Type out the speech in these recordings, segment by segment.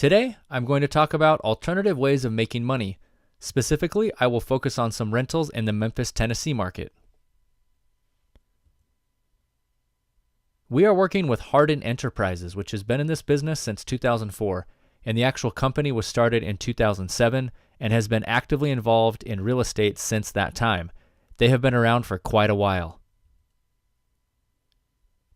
Today, I'm going to talk about alternative ways of making money. Specifically, I will focus on some rentals in the Memphis, Tennessee market. We are working with Hardin Enterprises, which has been in this business since 2004, and the actual company was started in 2007 and has been actively involved in real estate since that time. They have been around for quite a while.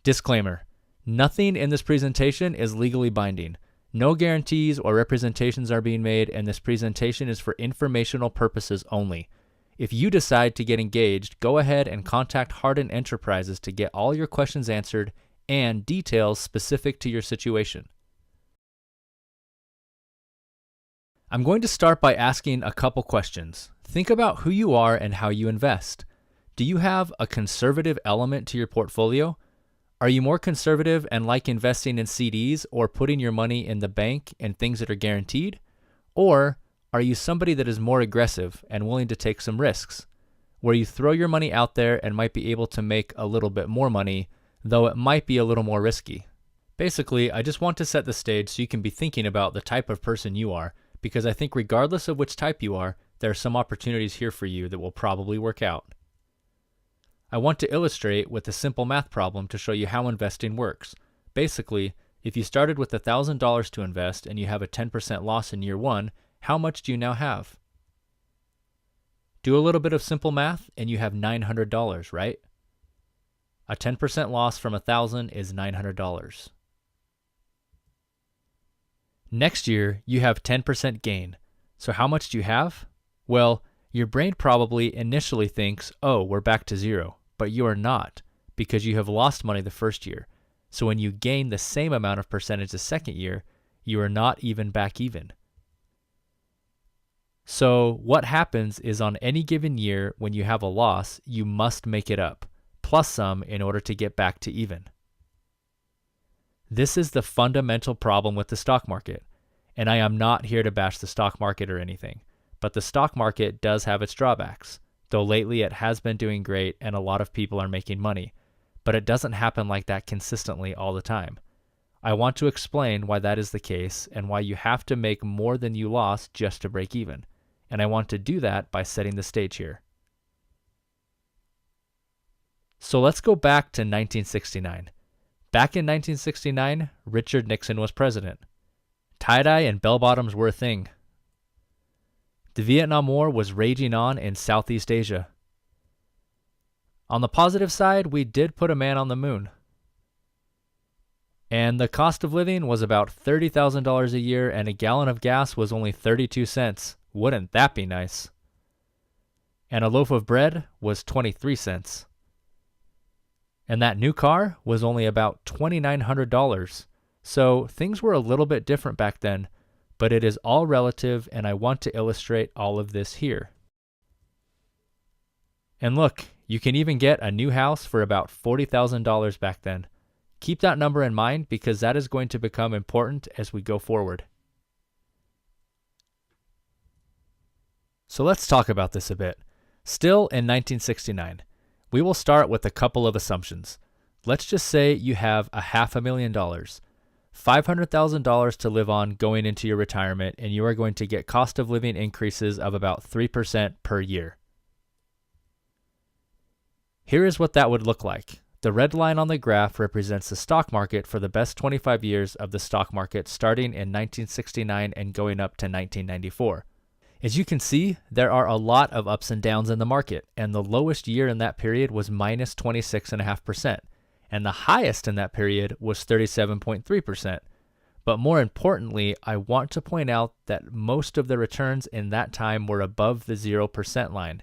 Disclaimer: nothing in this presentation is legally binding. No guarantees or representations are being made, and this presentation is for informational purposes only. If you decide to get engaged, go ahead and contact Hardin Enterprises to get all your questions answered and details specific to your situation. I'm going to start by asking a couple questions. Think about who you are and how you invest. Do you have a conservative element to your portfolio? Are you more conservative and like investing in CDs or putting your money in the bank and things that are guaranteed? Or are you somebody that is more aggressive and willing to take some risks, where you throw your money out there and might be able to make a little bit more money, though it might be a little more risky? Basically, I just want to set the stage so you can be thinking about the type of person you are, because I think regardless of which type you are, there are some opportunities here for you that will probably work out. I want to illustrate with a simple math problem to show you how investing works. Basically, if you started with $1,000 to invest and you have a 10% loss in year one, how much do you now have? Do a little bit of simple math and you have $900, right? A 10% loss from $1,000 is $900. Next year, you have 10% gain. So how much do you have? Well, your brain probably initially thinks, oh, we're back to zero, but you are not, because you have lost money the first year. So when you gain the same amount of percentage the second year, you are not even back even. So what happens is on any given year when you have a loss, you must make it up, plus some in order to get back to even. This is the fundamental problem with the stock market, and I am not here to bash the stock market or anything. But the stock market does have its drawbacks, though lately it has been doing great and a lot of people are making money. But it doesn't happen like that consistently all the time. I want to explain why that is the case and why you have to make more than you lost just to break even. And I want to do that by setting the stage here. So let's go back to 1969. Back in 1969, Richard Nixon was president. Tie-dye and bell-bottoms were a thing. The Vietnam War was raging on in Southeast Asia. On the positive side, we did put a man on the moon. And the cost of living was about $30,000 a year, and a gallon of gas was only 32 cents. Wouldn't that be nice? And a loaf of bread was 23 cents. And that new car was only about $2,900. So things were a little bit different back then. But it is all relative, and I want to illustrate all of this here. And look, you can even get a new house for about $40,000 back then. Keep that number in mind because that is going to become important as we go forward. So let's talk about this a bit. Still in 1969, we will start with a couple of assumptions. Let's just say you have $500,000. $500,000 to live on going into your retirement, and you are going to get cost of living increases of about 3% per year. Here is what that would look like. The red line on the graph represents the stock market for the best 25 years of the stock market starting in 1969 and going up to 1994. As you can see, there are a lot of ups and downs in the market, and the lowest year in that period was minus 26.5%. And the highest in that period was 37.3%. But more importantly, I want to point out that most of the returns in that time were above the 0% line,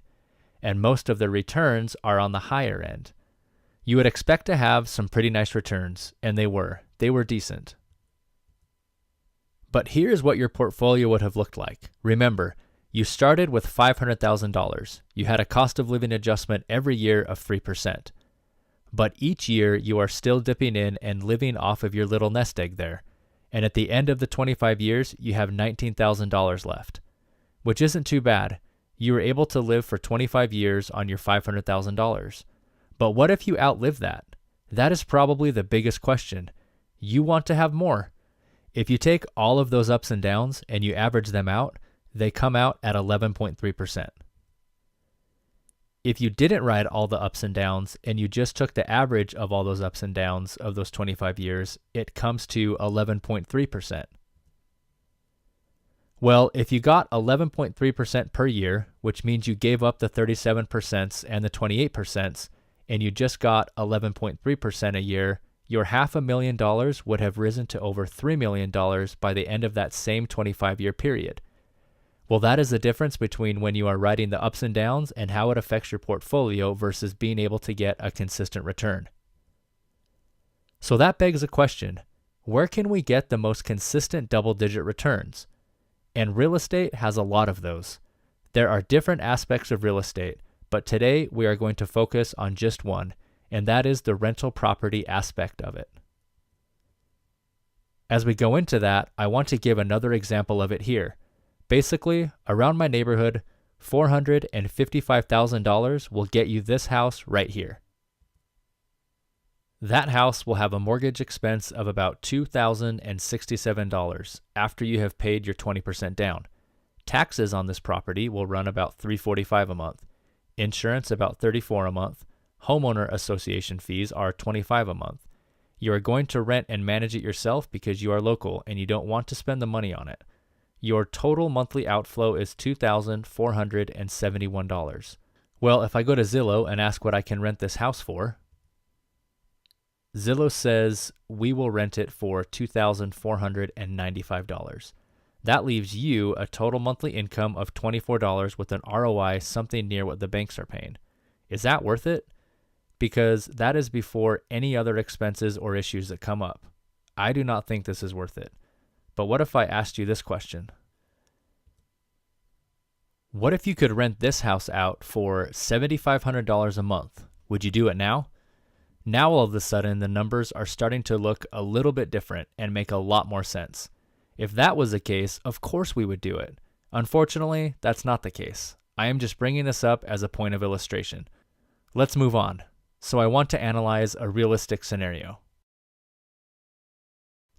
and most of the returns are on the higher end. You would expect to have some pretty nice returns, and they were. They were decent. But here's what your portfolio would have looked like. Remember, you started with $500,000. You had a cost of living adjustment every year of 3%. But each year you are still dipping in and living off of your little nest egg there. And at the end of the 25 years, you have $19,000 left, which isn't too bad. You were able to live for 25 years on your $500,000. But what if you outlive that? That is probably the biggest question. You want to have more. If you take all of those ups and downs and you average them out, they come out at 11.3%. If you didn't ride all the ups and downs and you just took the average of all those ups and downs of those 25 years, it comes to 11.3%. Well, if you got 11.3% per year, which means you gave up the 37% and the 28%, and you just got 11.3% a year, your $500,000 would have risen to over $3 million by the end of that same 25-year period. Well, that is the difference between when you are riding the ups and downs and how it affects your portfolio versus being able to get a consistent return. So that begs a question: where can we get the most consistent double-digit returns? And real estate has a lot of those. There are different aspects of real estate, but today we are going to focus on just one, and that is the rental property aspect of it. As we go into that, I want to give another example of it here. Basically, around my neighborhood, $455,000 will get you this house right here. That house will have a mortgage expense of about $2,067 after you have paid your 20% down. Taxes on this property will run about $345 a month. Insurance about $34 a month. Homeowner association fees are $25 a month. You are going to rent and manage it yourself because you are local and you don't want to spend the money on it. Your total monthly outflow is $2,471. Well, if I go to Zillow and ask what I can rent this house for, Zillow says we will rent it for $2,495. That leaves you a total monthly income of $24 with an ROI something near what the banks are paying. Is that worth it? Because that is before any other expenses or issues that come up. I do not think this is worth it. But what if I asked you this question? What if you could rent this house out for $7,500 a month? Would you do it now? Now all of a sudden the numbers are starting to look a little bit different and make a lot more sense. If that was the case, of course we would do it. Unfortunately, that's not the case. I am just bringing this up as a point of illustration. Let's move on. So I want to analyze a realistic scenario.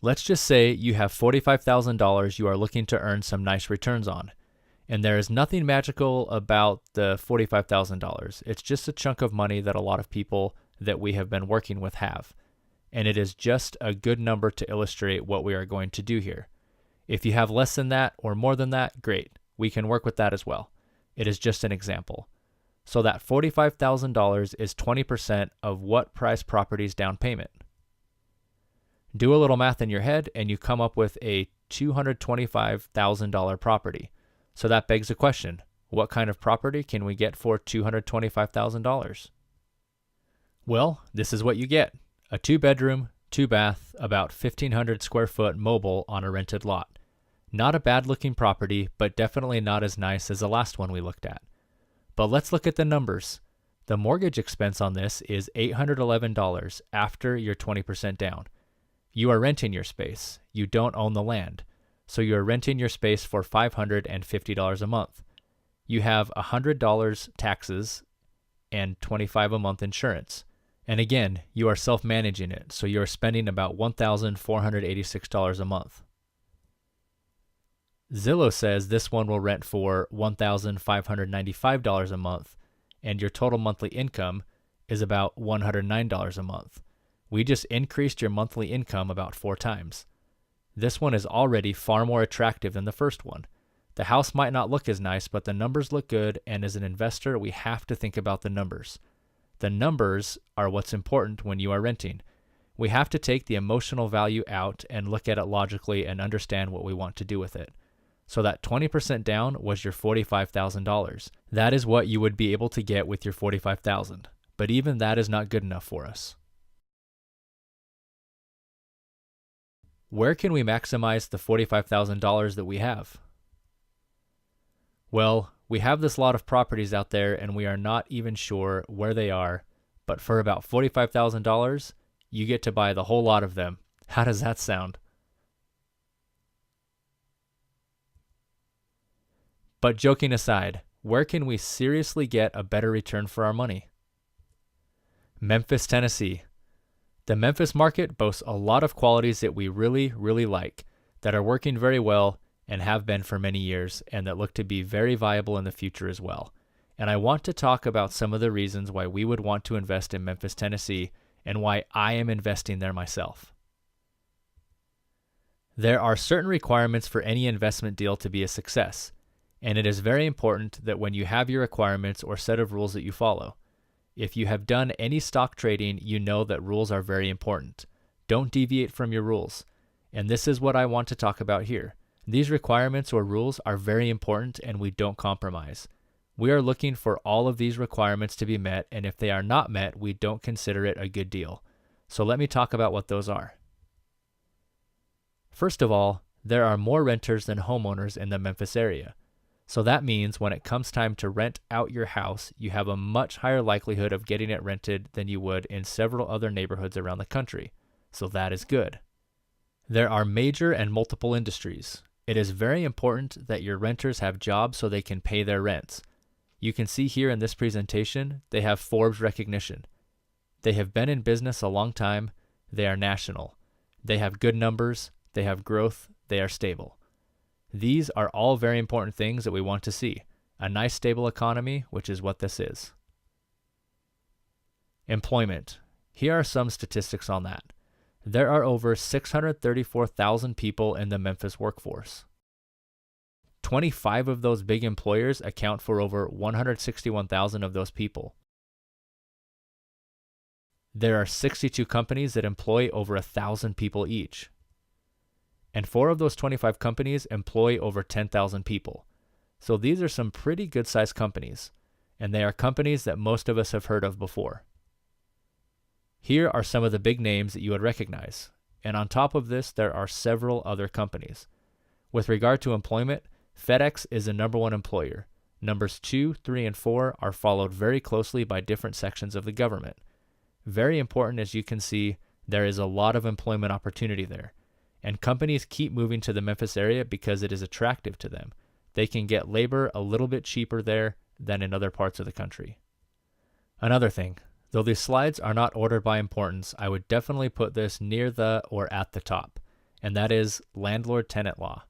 Let's just say you have $45,000 you are looking to earn some nice returns on. And there is nothing magical about the $45,000. It's just a chunk of money that a lot of people that we have been working with have. And it is just a good number to illustrate what we are going to do here. If you have less than that or more than that, great. We can work with that as well. It is just an example. So that $45,000 is 20% of what price property's down payment. Do a little math in your head and you come up with a $225,000 property. So that begs the question, what kind of property can we get for $225,000? Well, this is what you get. A 2-bedroom, 2-bath, about 1,500 square foot mobile on a rented lot. Not a bad looking property, but definitely not as nice as the last one we looked at. But let's look at the numbers. The mortgage expense on this is $811 after your 20% down. You are renting your space. You don't own the land. So you are renting your space for $550 a month. You have $100 taxes and $25 a month insurance. And again, you are self-managing it, so you are spending about $1,486 a month. Zillow says this one will rent for $1,595 a month, and your total monthly income is about $109 a month. We just increased your monthly income about 4 times. This one is already far more attractive than the first one. The house might not look as nice, but the numbers look good, and as an investor, we have to think about the numbers. The numbers are what's important when you are renting. We have to take the emotional value out and look at it logically and understand what we want to do with it. So that 20% down was your $45,000. That is what you would be able to get with your $45,000. But even that is not good enough for us. Where can we maximize the $45,000 that we have? Well, we have this lot of properties out there and we are not even sure where they are, but for about $45,000, you get to buy the whole lot of them. How does that sound? But joking aside, where can we seriously get a better return for our money? Memphis, Tennessee. The Memphis market boasts a lot of qualities that we really, really like. that are working very well and have been for many years and that look to be very viable in the future as well. And I want to talk about some of the reasons why we would want to invest in Memphis, Tennessee, and why I am investing there myself. There are certain requirements for any investment deal to be a success, and it is very important that when you have your requirements or set of rules that you follow. If you have done any stock trading, you know that rules are very important. Don't deviate from your rules. And this is what I want to talk about here. These requirements or rules are very important and we don't compromise. We are looking for all of these requirements to be met, and if they are not met, we don't consider it a good deal. So let me talk about what those are. First of all, there are more renters than homeowners in the Memphis area. So that means when it comes time to rent out your house, you have a much higher likelihood of getting it rented than you would in several other neighborhoods around the country. So that is good. There are major and multiple industries. It is very important that your renters have jobs so they can pay their rents. You can see here in this presentation, they have Forbes recognition. They have been in business a long time. They are national. They have good numbers. They have growth. They are stable. These are all very important things that we want to see. A nice stable economy, which is what this is. Employment. Here are some statistics on that. There are over 634,000 people in the Memphis workforce. 25 of those big employers account for over 161,000 of those people. There are 62 companies that employ over 1,000 people each. And 4 of those 25 companies employ over 10,000 people. So these are some pretty good-sized companies, and they are companies that most of us have heard of before. Here are some of the big names that you would recognize, and on top of this, there are several other companies. With regard to employment, FedEx is the number 1 employer. Numbers 2, 3, and 4 are followed very closely by different sections of the government. Very important, as you can see, there is a lot of employment opportunity there. And companies keep moving to the Memphis area because it is attractive to them. They can get labor a little bit cheaper there than in other parts of the country. Another thing, though these slides are not ordered by importance, I would definitely put this near the or at the top, and that is landlord-tenant law.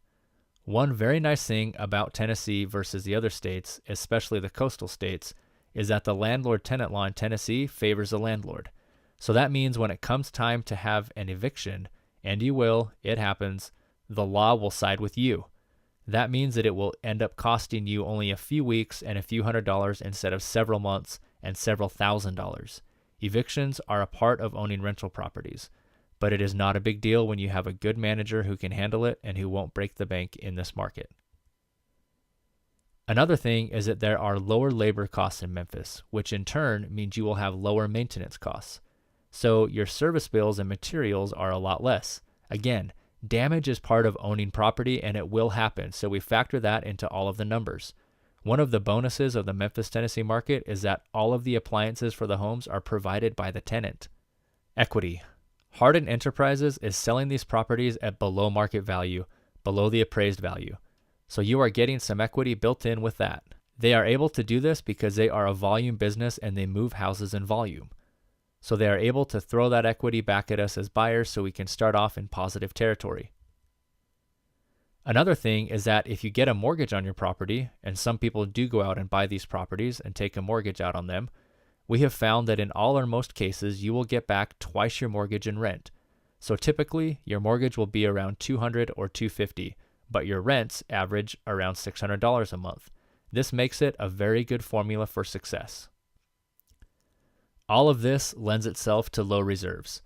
One very nice thing about Tennessee versus the other states, especially the coastal states, is that the landlord-tenant law in Tennessee favors the landlord. So that means when it comes time to have an eviction, and you will, it happens, the law will side with you. That means that it will end up costing you only a few weeks and a few $100s instead of several months and several $1,000s. Evictions are a part of owning rental properties, but it is not a big deal when you have a good manager who can handle it and who won't break the bank in this market. Another thing is that there are lower labor costs in Memphis, which in turn means you will have lower maintenance costs. So your service bills and materials are a lot less. Again, damage is part of owning property and it will happen, so we factor that into all of the numbers. One of the bonuses of the Memphis, Tennessee market is that all of the appliances for the homes are provided by the tenant. Equity. Hardin Enterprises is selling these properties at below market value, below the appraised value. So you are getting some equity built in with that. They are able to do this because they are a volume business and they move houses in volume. So they are able to throw that equity back at us as buyers so we can start off in positive territory. Another thing is that if you get a mortgage on your property, and some people do go out and buy these properties and take a mortgage out on them, we have found that in all or most cases, you will get back twice your mortgage in rent. So typically, your mortgage will be around $200 or $250, but your rents average around $600 a month. This makes it a very good formula for success. All of this lends itself to low reserves.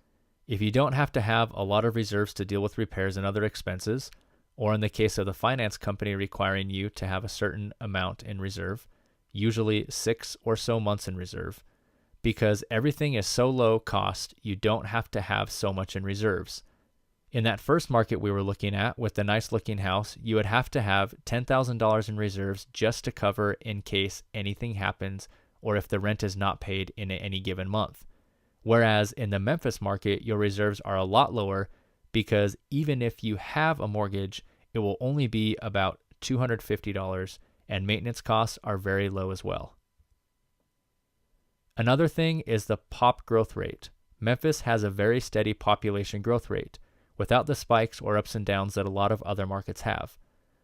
If you don't have to have a lot of reserves to deal with repairs and other expenses, or in the case of the finance company requiring you to have a certain amount in reserve, usually 6 or so months in reserve, because everything is so low cost, you don't have to have so much in reserves. In that first market we were looking at with the nice looking house, you would have to have $10,000 in reserves just to cover in case anything happens or if the rent is not paid in any given month. Whereas in the Memphis market, your reserves are a lot lower because even if you have a mortgage, it will only be about $250 and maintenance costs are very low as well. Another thing is the pop growth rate. Memphis has a very steady population growth rate, without the spikes or ups and downs that a lot of other markets have.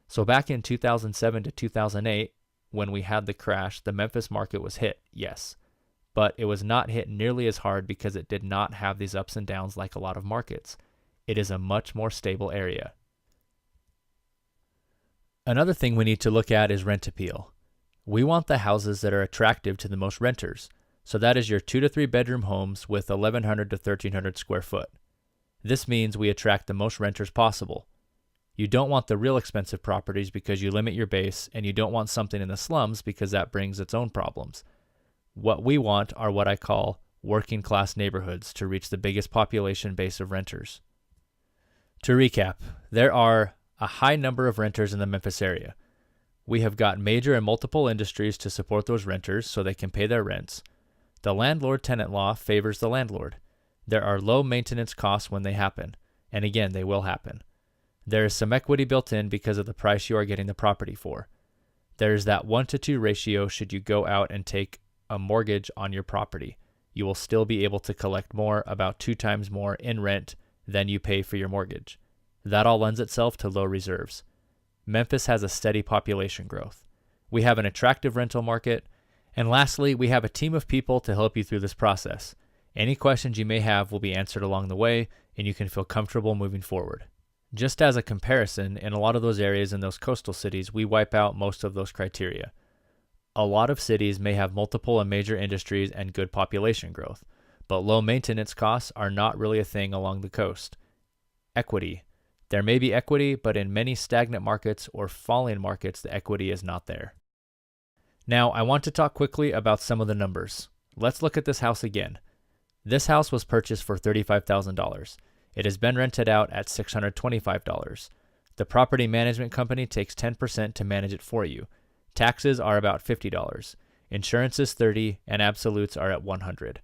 So back in 2007 to 2008, when we had the crash, the Memphis market was hit, yes, but it was not hit nearly as hard because it did not have these ups and downs like a lot of markets. It is a much more stable area. Another thing we need to look at is rent appeal. We want the houses that are attractive to the most renters. So that is your 2 to 3 bedroom homes with 1,100 to 1,300 square foot. This means we attract the most renters possible. You don't want the real expensive properties because you limit your base, and you don't want something in the slums because that brings its own problems. What we want are what I call working class neighborhoods to reach the biggest population base of renters. To recap, there are a high number of renters in the Memphis area. We have got major and multiple industries to support those renters so they can pay their rents. The landlord-tenant law favors the landlord. There are low maintenance costs when they happen, and again, they will happen. There is some equity built in because of the price you are getting the property for. There is that 1-to-2 ratio should you go out and take a mortgage on your property. You will still be able to collect more, about 2 times more in rent than you pay for your mortgage. That all lends itself to low reserves. Memphis has a steady population growth. We have an attractive rental market. And lastly, we have a team of people to help you through this process. Any questions you may have will be answered along the way, and you can feel comfortable moving forward. Just as a comparison, in a lot of those areas in those coastal cities, we wipe out most of those criteria. A lot of cities may have multiple and major industries and good population growth, but low maintenance costs are not really a thing along the coast. Equity. There may be equity, but in many stagnant markets or falling markets, the equity is not there. Now, I want to talk quickly about some of the numbers. Let's look at this house again. This house was purchased for $35,000. It has been rented out at $625. The property management company takes 10% to manage it for you. Taxes are about $50. Insurance is $30, and absolutes are at $100.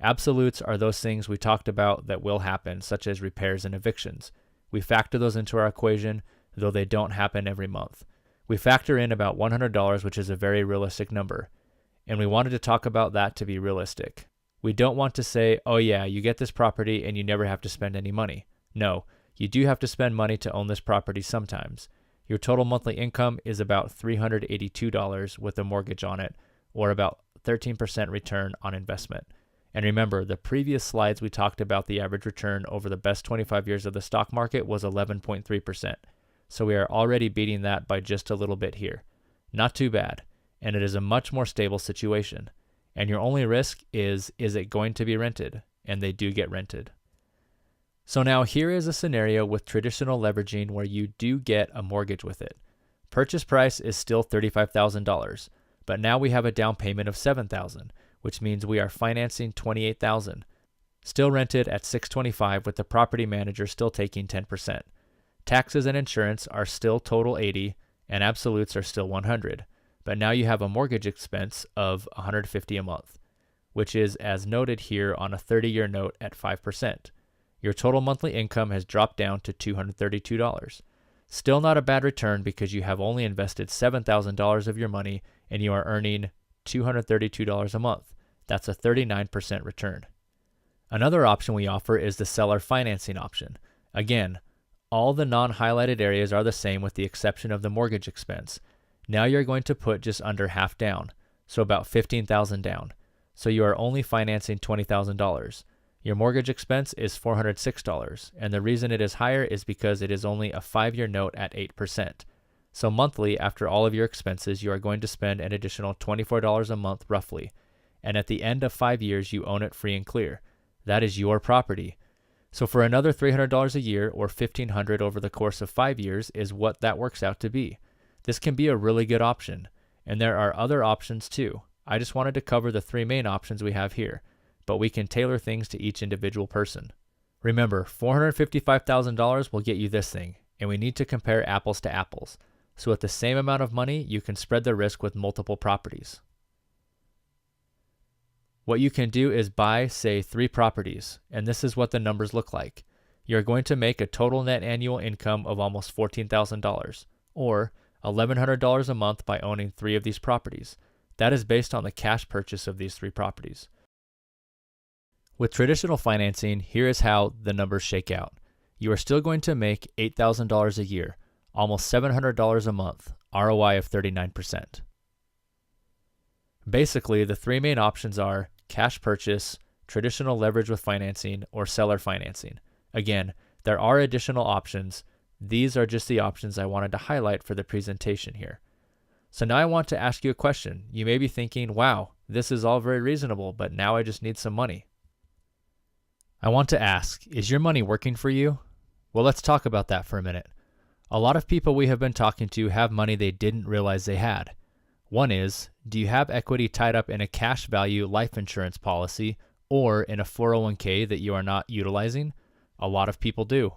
Absolutes are those things we talked about that will happen, such as repairs and evictions. We factor those into our equation, though they don't happen every month. We factor in about $100, which is a very realistic number, and we wanted to talk about that to be realistic. We don't want to say, oh yeah, you get this property and you never have to spend any money. No, you do have to spend money to own this property sometimes. Your total monthly income is about $382 with a mortgage on it, or about 13% return on investment. And remember, the previous slides we talked about the average return over the best 25 years of the stock market was 11.3%. So we are already beating that by just a little bit here. Not too bad. And it is a much more stable situation. And your only risk is it going to be rented? And they do get rented. So now here is a scenario with traditional leveraging where you do get a mortgage with it. Purchase price is still $35,000, but now we have a down payment of $7,000, which means we are financing $28,000. Still rented at $625 with the property manager still taking 10%. Taxes and insurance are still total $80, and absolutes are still $100. But now you have a mortgage expense of $150 a month, which is as noted here on a 30-year note at 5%. Your total monthly income has dropped down to $232. Still not a bad return because you have only invested $7,000 of your money and you are earning $232 a month. That's a 39% return. Another option we offer is the seller financing option. Again, all the non-highlighted areas are the same with the exception of the mortgage expense. Now you're going to put just under half down, so about $15,000 down. So you are only financing $20,000. Your mortgage expense is $406, and the reason it is higher is because it is only a 5-year note at 8%. So monthly, after all of your expenses, you are going to spend an additional $24 a month roughly, and at the end of 5 years, you own it free and clear. That is your property. So for another $300 a year or $1,500 over the course of 5 years is what that works out to be. This can be a really good option, and there are other options too. I just wanted to cover the 3 main options we have here, but we can tailor things to each individual person. Remember, $455,000 will get you this thing, and we need to compare apples to apples. So with the same amount of money, you can spread the risk with multiple properties. What you can do is buy, say, 3 properties, and this is what the numbers look like. You're going to make a total net annual income of almost $14,000, or $1,100 a month by owning 3 of these properties. That is based on the cash purchase of these 3 properties. With traditional financing, here is how the numbers shake out. you are still going to make $8,000 a year, almost $700 a month, ROI of 39%. Basically, the three main options are cash purchase, traditional leverage with financing, or seller financing. Again, there are additional options. These are just the options I wanted to highlight for the presentation here. So now I want to ask you a question. You may be thinking, wow, this is all very reasonable, but now I just need some money. I want to ask, is your money working for you? Well, let's talk about that for a minute. A lot of people we have been talking to have money they didn't realize they had. One is, do you have equity tied up in a cash value life insurance policy or in a 401k that you are not utilizing? A lot of people do.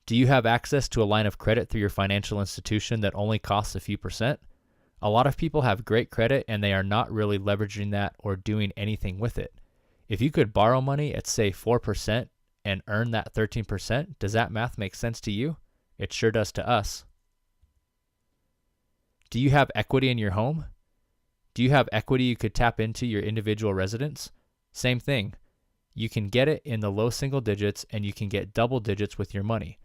Do you have access to a line of credit through your financial institution that only costs a few percent? A lot of people have great credit and they are not really leveraging that or doing anything with it. If you could borrow money at say 4% and earn that 13%, does that math make sense to you? It sure does to us. Do you have equity in your home? Do you have equity you could tap into your individual residence? Same thing. You can get it in the low single digits and you can get double digits with your money.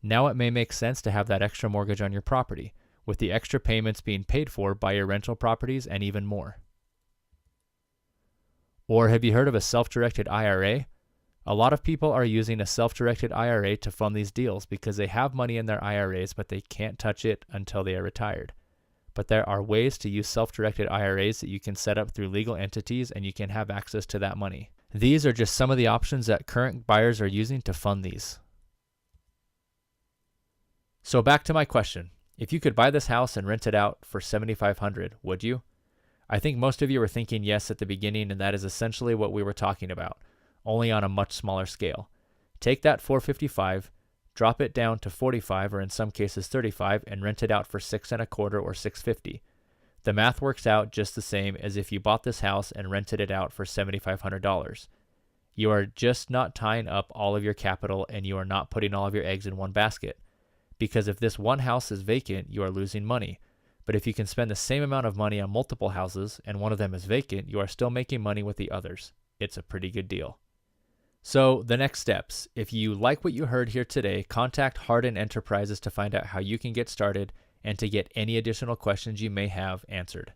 Now it may make sense to have that extra mortgage on your property, with the extra payments being paid for by your rental properties and even more. Or have you heard of a self-directed IRA? A lot of people are using a self-directed IRA to fund these deals because they have money in their IRAs, but they can't touch it until they are retired. But there are ways to use self-directed IRAs that you can set up through legal entities and you can have access to that money. These are just some of the options that current buyers are using to fund these. So back to my question. If you could buy this house and rent it out for $7,500, would you? I think most of you were thinking yes at the beginning, and that is essentially what we were talking about, only on a much smaller scale. Take that $455, drop it down to $45 or in some cases $35 and rent it out for $625 or $650. The math works out just the same as if you bought this house and rented it out for $7,500. You are just not tying up all of your capital and you are not putting all of your eggs in one basket. Because if this one house is vacant, you are losing money. But if you can spend the same amount of money on multiple houses and one of them is vacant, you are still making money with the others. It's a pretty good deal. So the next steps. If you like what you heard here today, contact Hardin Enterprises to find out how you can get started and to get any additional questions you may have answered.